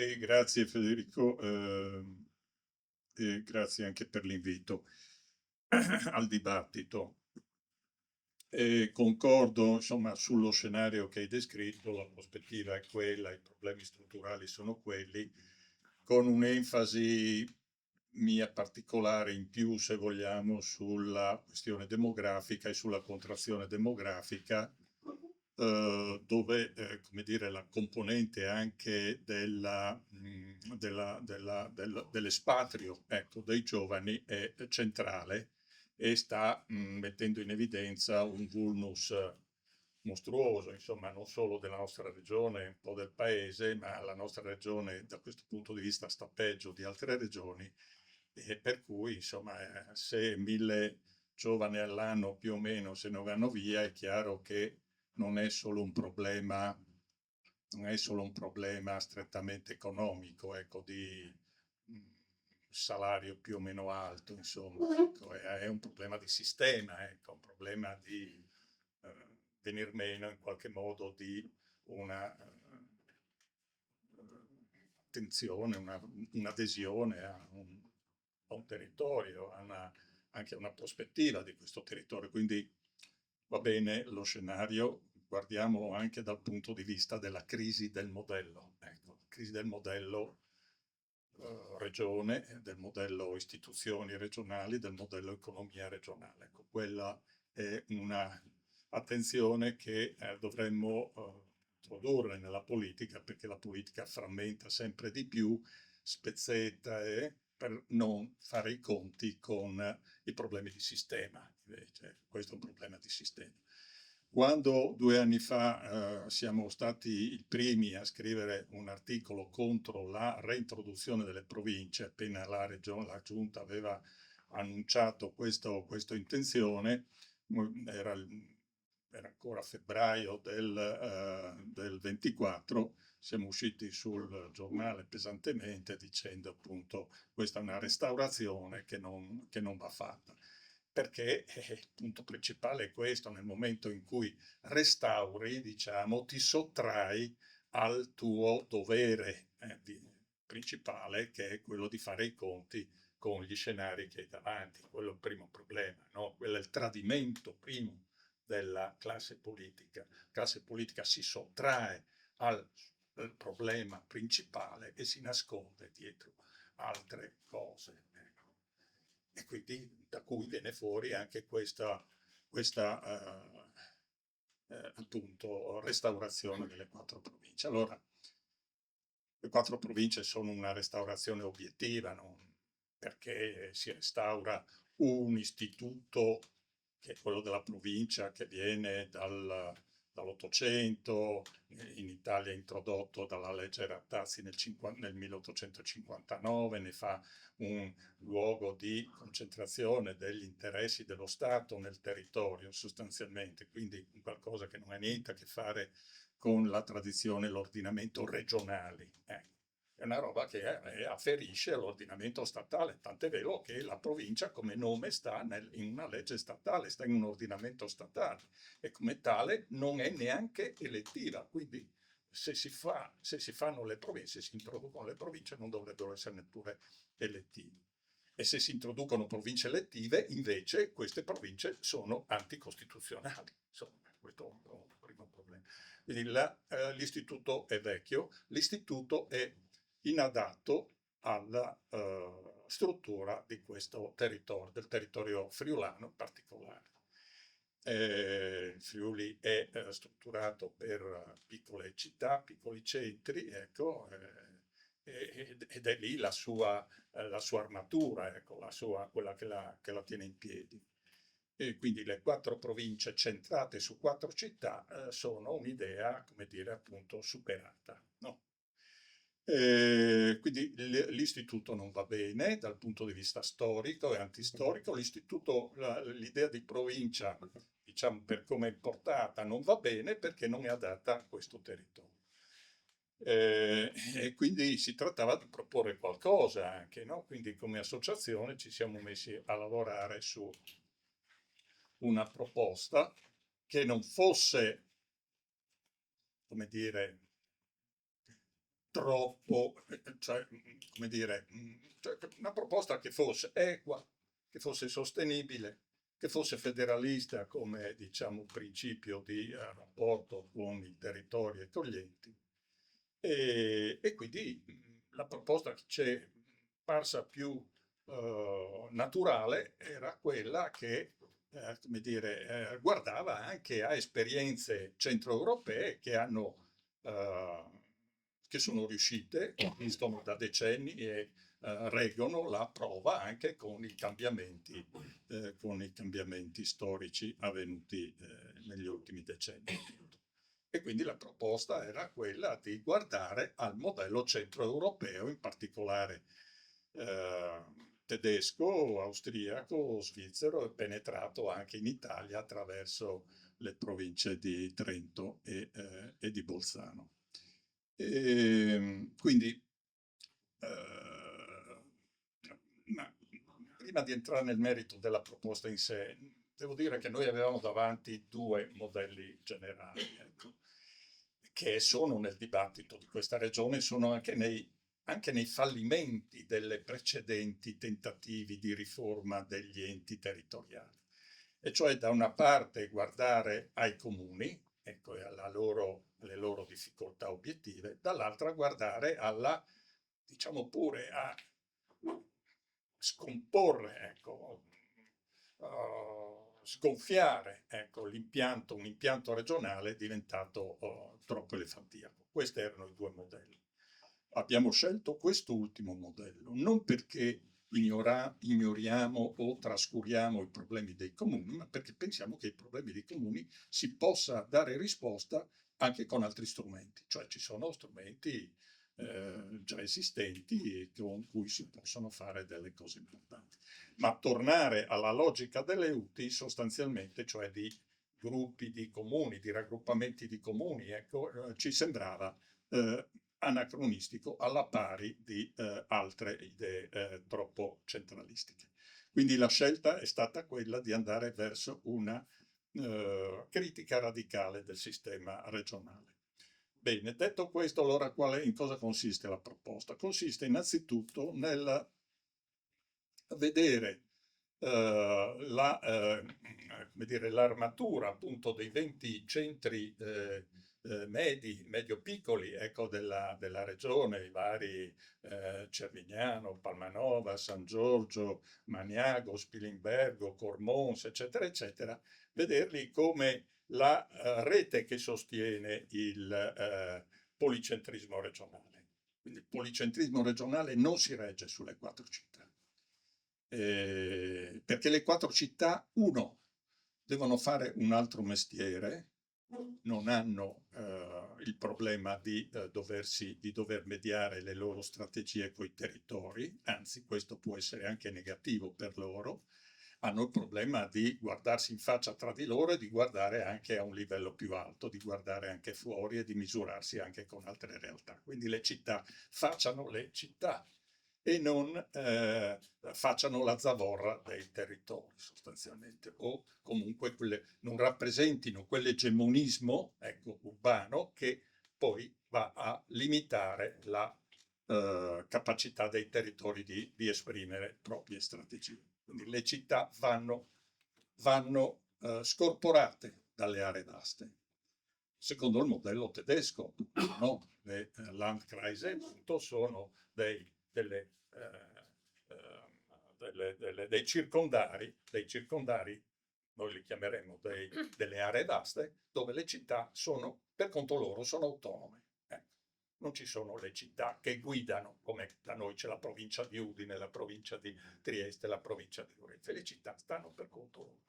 Grazie Federico, e grazie anche per l'invito al dibattito. Concordo, insomma, sullo scenario che hai descritto, la prospettiva è quella, i problemi strutturali sono quelli, con un'enfasi mia particolare in più, se vogliamo, sulla questione demografica e sulla contrazione demografica, dove, come dire, la componente anche dell'espatrio, ecco, dei giovani è centrale e sta mettendo in evidenza un vulnus mostruoso, insomma, non solo della nostra regione, un po' del paese, ma la nostra regione da questo punto di vista sta peggio di altre regioni e per cui, insomma, se 1000 giovani all'anno più o meno se ne vanno via, è chiaro che non è solo un problema, non è solo un problema strettamente economico, ecco, di mh, salario più o meno alto, insomma, ecco, è un problema di sistema, ecco, un problema di venir meno in qualche modo di una attenzione, un'adesione a un territorio, anche a una prospettiva di questo territorio. Quindi va bene lo scenario, guardiamolo anche dal punto di vista della crisi del modello. Ecco, crisi del modello regione, del modello istituzioni regionali, del modello economia regionale. Ecco, quella è una attenzione che dovremmo introdurre nella politica perché la politica frammenta sempre di più, spezzetta per non fare i conti con i problemi di sistema. Invece, questo è un problema di sistema. Quando 2 anni fa siamo stati i primi a scrivere un articolo contro la reintroduzione delle province, appena la regione, la giunta aveva annunciato questa intenzione, era, era ancora febbraio del 24, siamo usciti sul giornale pesantemente dicendo appunto questa è una restaurazione che non va fatta perché il punto principale è questo, nel momento in cui restauri, diciamo, ti sottrai al tuo dovere principale, che è quello di fare i conti con gli scenari che hai davanti. Quello è il primo problema, no? Quello è il tradimento primo della classe politica. La classe politica si sottrae al problema principale e si nasconde dietro altre cose. Ecco. E quindi da cui viene fuori anche questa appunto restaurazione delle 4 province. Allora, le 4 province sono una restaurazione obiettiva, perché si restaura un istituto che è quello della provincia che viene dall'Ottocento, in Italia introdotto dalla legge Rattazzi nel 1859, ne fa un luogo di concentrazione degli interessi dello Stato nel territorio sostanzialmente, quindi qualcosa che non ha niente a che fare con la tradizione e l'ordinamento regionali. È una roba che afferisce all'ordinamento statale, tant'è vero che la provincia come nome sta in una legge statale, sta in un ordinamento statale e come tale non è neanche elettiva, quindi se si fanno le province, se si introducono le province non dovrebbero essere neppure elettive. E se si introducono province elettive, invece queste province sono anticostituzionali. Insomma, questo è un primo problema. Quindi l'istituto è vecchio, l'istituto è inadatto alla struttura di questo territorio, del territorio friulano in particolare. Il Friuli è strutturato per piccole città, piccoli centri, ecco, ed è lì la sua armatura, ecco, quella che la tiene in piedi. E quindi le 4 province centrate su 4 città sono un'idea, come dire, appunto superata. No? Quindi l'istituto non va bene dal punto di vista storico e antistorico, l'idea di provincia, diciamo per come è portata, non va bene perché non è adatta a questo territorio. E quindi si trattava di proporre qualcosa anche, no? Quindi come associazione ci siamo messi a lavorare su una proposta che non fosse, come dire, troppo, cioè, come dire, cioè, una proposta che fosse equa, che fosse sostenibile, che fosse federalista come, diciamo, principio di rapporto con i territori e con gli enti. E quindi la proposta che ci è parsa più naturale era quella che, come dire, guardava anche a esperienze centroeuropee eh, che sono riuscite, esistono da decenni e reggono la prova anche con i cambiamenti storici avvenuti negli ultimi decenni. E quindi la proposta era quella di guardare al modello centroeuropeo, in particolare eh, tedesco, austriaco, svizzero e penetrato anche in Italia attraverso le province di Trento e di Bolzano. Quindi, eh, ma prima di entrare nel merito della proposta in sé, devo dire che noi avevamo davanti due modelli generali, ecco, che sono nel dibattito di questa regione, sono anche nei fallimenti delle precedenti tentativi di riforma degli enti territoriali. E cioè da una parte guardare ai comuni, ecco, e alle loro difficoltà obiettive, dall'altra guardare alla, diciamo pure, a scomporre, ecco, sgonfiare, ecco, un impianto regionale diventato troppo elefantiaco. Questi erano i due modelli. Abbiamo scelto quest'ultimo modello, non perché ignoriamo o trascuriamo i problemi dei comuni, ma perché pensiamo che ai problemi dei comuni si possa dare risposta anche con altri strumenti, cioè ci sono strumenti già esistenti con cui si possono fare delle cose importanti. Ma tornare alla logica delle UTI sostanzialmente, cioè di gruppi di comuni, di raggruppamenti di comuni, ecco, ci sembrava anacronistico alla pari di altre idee troppo centralistiche. Quindi la scelta è stata quella di andare verso una critica radicale del sistema regionale. Bene, detto questo, allora in cosa consiste la proposta? Consiste innanzitutto nel vedere come dire, l'armatura appunto dei 20 centri medio-piccoli ecco, della regione, i vari Cervignano, Palmanova, San Giorgio, Maniago, Spilimbergo, Cormons, eccetera, eccetera, vederli come la rete che sostiene il policentrismo regionale. Quindi il policentrismo regionale non si regge sulle quattro città. Perché le quattro città, uno, devono fare un altro mestiere, non hanno il problema di dover mediare le loro strategie con i territori, anzi questo può essere anche negativo per loro, hanno il problema di guardarsi in faccia tra di loro e di guardare anche a un livello più alto, di guardare anche fuori e di misurarsi anche con altre realtà. Quindi le città facciano le città e non facciano la zavorra dei territori sostanzialmente, o comunque non rappresentino quell'egemonismo ecco, urbano che poi va a limitare la capacità dei territori di esprimere proprie strategie. Quindi le città vanno scorporate dalle aree vaste, secondo il modello tedesco, no? Le Landkreise appunto sono dei circondari, noi li chiameremo delle aree vaste, dove le città sono, per conto loro, sono autonome. Non ci sono le città che guidano, come da noi c'è la provincia di Udine, la provincia di Trieste, la provincia di Lorenzo. Le città stanno per conto loro.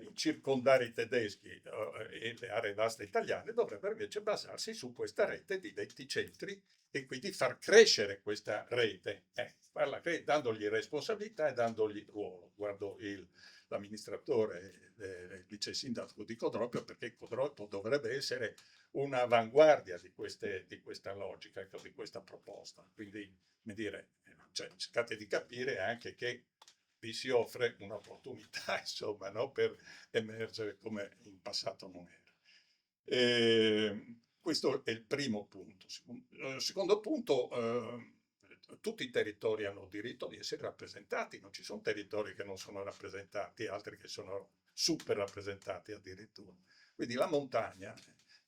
I circondari tedeschi e le aree vaste italiane dovrebbero invece basarsi su questa rete di 20 centri e quindi far crescere questa rete, dandogli responsabilità e dandogli ruolo. Guardo l'amministratore, il vice sindaco di Codropio, perché Codropio dovrebbe essere un'avanguardia di questa logica, ecco, di questa proposta. Quindi, come dire, cioè, cercate di capire anche che vi si offre un'opportunità, insomma, no? Per emergere come in passato non era. Questo è il primo punto. Secondo punto, tutti i territori hanno diritto di essere rappresentati, non ci sono territori che non sono rappresentati, altri che sono super rappresentati addirittura. Quindi la montagna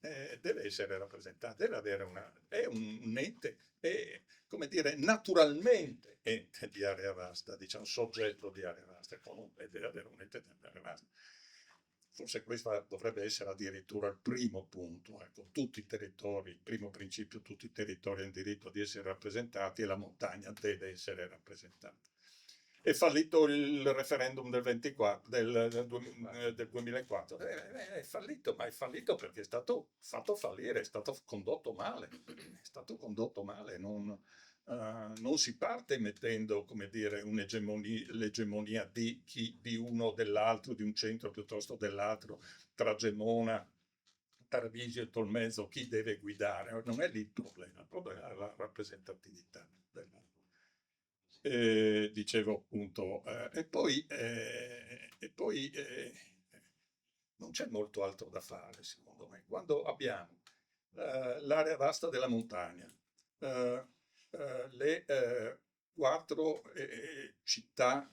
deve essere rappresentata, deve avere è un ente, è, come dire, naturalmente ente di area vasta, diciamo soggetto di area vasta, comunque deve avere un ente di area vasta. Forse questo dovrebbe essere addirittura il primo punto, ecco, tutti i territori, il primo principio, tutti i territori hanno diritto di essere rappresentati e la montagna deve essere rappresentata. È fallito il referendum del 24, del 2004, è fallito, ma è fallito perché è stato fatto fallire, è stato condotto male, non si parte mettendo, come dire, l'egemonia di uno o dell'altro, di un centro piuttosto dell'altro, tra Gemona, Tarvisio e Tolmezzo, chi deve guidare. Non è lì il problema è la rappresentatività dicevo appunto, non c'è molto altro da fare, secondo me. Quando abbiamo l'area vasta della montagna, eh, le quattro città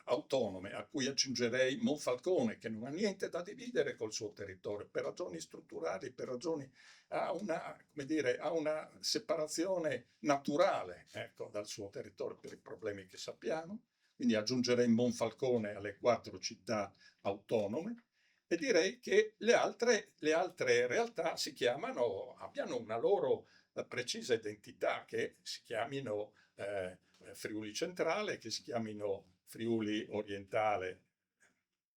autonome, a cui aggiungerei Monfalcone, che non ha niente da dividere col suo territorio, per ragioni strutturali, per ragioni come dire, ha una separazione naturale, ecco, dal suo territorio per i problemi che sappiamo. Quindi aggiungerei Monfalcone alle quattro città autonome e direi che le altre realtà abbiano una loro precisa identità, che si chiamino Friuli Centrale, che si chiamino Friuli Orientale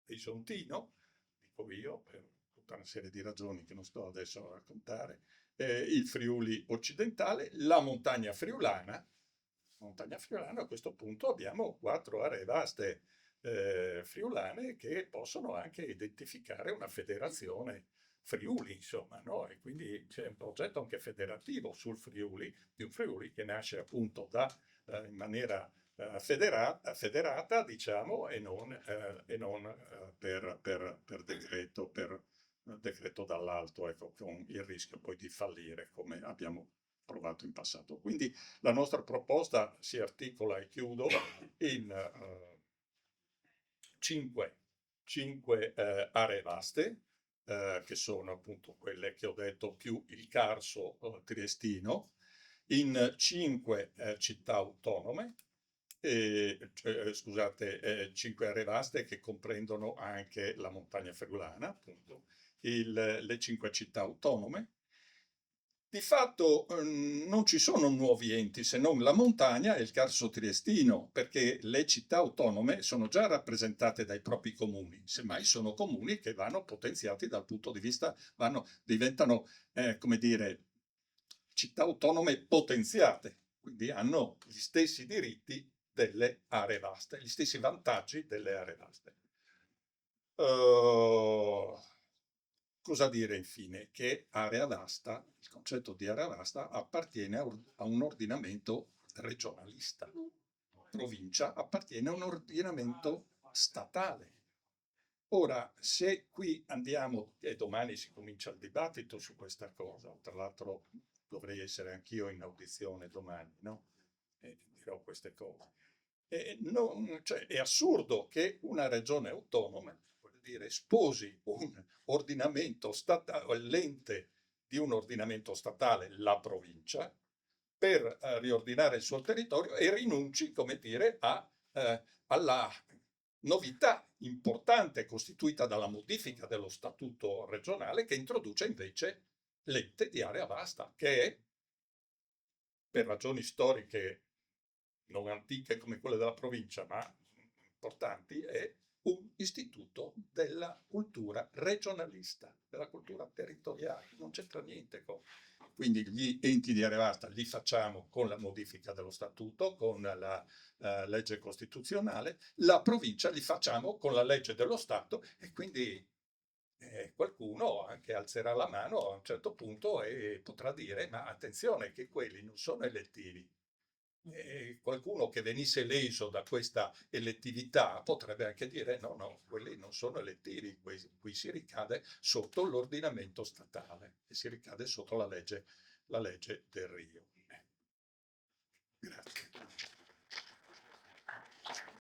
Bisontino, dico io, per tutta una serie di ragioni che non sto adesso a raccontare, il Friuli Occidentale, la montagna friulana. A questo punto abbiamo quattro aree vaste friulane che possono anche identificare una federazione Friuli, insomma, no? E quindi c'è un progetto anche federativo sul Friuli, di un Friuli che nasce appunto in maniera federata, diciamo, e non per decreto dall'alto, ecco, con il rischio poi di fallire, come abbiamo provato in passato. Quindi la nostra proposta si articola, e chiudo, in cinque aree vaste, che sono appunto quelle che ho detto più il Carso triestino, in 5 città autonome, scusate, 5 aree vaste che comprendono anche la montagna friulana, appunto, le 5 città autonome. Di fatto non ci sono nuovi enti se non la montagna e il Carso triestino, perché le città autonome sono già rappresentate dai propri comuni, semmai sono comuni che vanno potenziati dal punto di vista, diventano, come dire, città autonome potenziate, quindi hanno gli stessi diritti delle aree vaste, gli stessi vantaggi delle aree vaste. Cosa dire infine? Che area vasta, il concetto di area vasta appartiene a un ordinamento regionalista. Provincia appartiene a un ordinamento statale. Ora, se qui andiamo, e domani si comincia il dibattito su questa cosa, tra l'altro dovrei essere anch'io in audizione domani, no? E dirò queste cose. Cioè, è assurdo che una regione autonoma, voglio dire, sposi un ordinamento statale, l'ente di un ordinamento statale, la provincia, per riordinare il suo territorio e rinunci, come dire, alla novità importante costituita dalla modifica dello statuto regionale che introduce invece l'ente di area vasta, che è, per ragioni storiche non antiche come quelle della provincia, ma importanti, è un istituto della cultura regionalista, della cultura territoriale, non c'entra niente con. Quindi gli enti di area vasta li facciamo con la modifica dello statuto, con la legge costituzionale, la provincia li facciamo con la legge dello Stato e quindi qualcuno anche alzerà la mano a un certo punto e potrà dire ma attenzione che quelli non sono elettivi, qualcuno che venisse leso da questa elettività potrebbe anche dire no, no, quelli non sono elettivi, qui si ricade sotto l'ordinamento statale e si ricade sotto la legge del Rio.